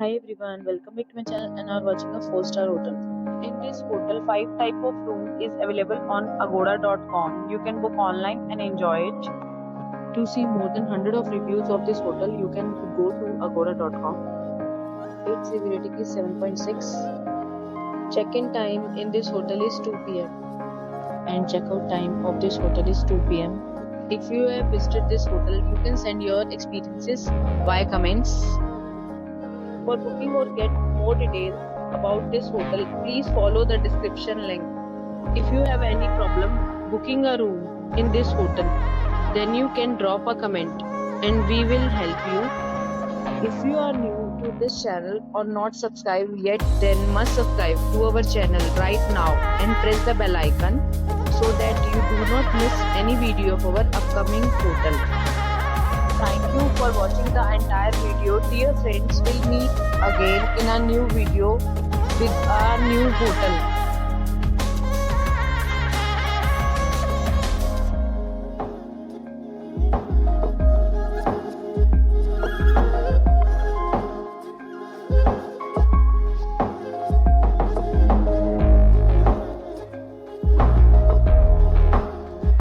Hi everyone, welcome back to my channel and are watching a 4-star hotel. In this hotel, 5 type of room is available on agoda.com. You can book online and enjoy it. To see more than 100 of reviews of this hotel, you can go to agoda.com. Its review rating is 7.6. Check-in time in this hotel is 2 p.m. and check-out time of this hotel is 2 p.m. If you have visited this hotel, you can send your experiences via comments. For booking or get more details about this hotel, please follow the description link. If you have any problem booking a room in this hotel, then you can drop a comment and we will help you. If you are new to this channel or not subscribed yet, then must subscribe to our channel right now and press the bell icon so that you do not miss any video of our upcoming hotel. Thank you for watching the entire video. Dear friends, we'll meet again in a new video with a new hotel.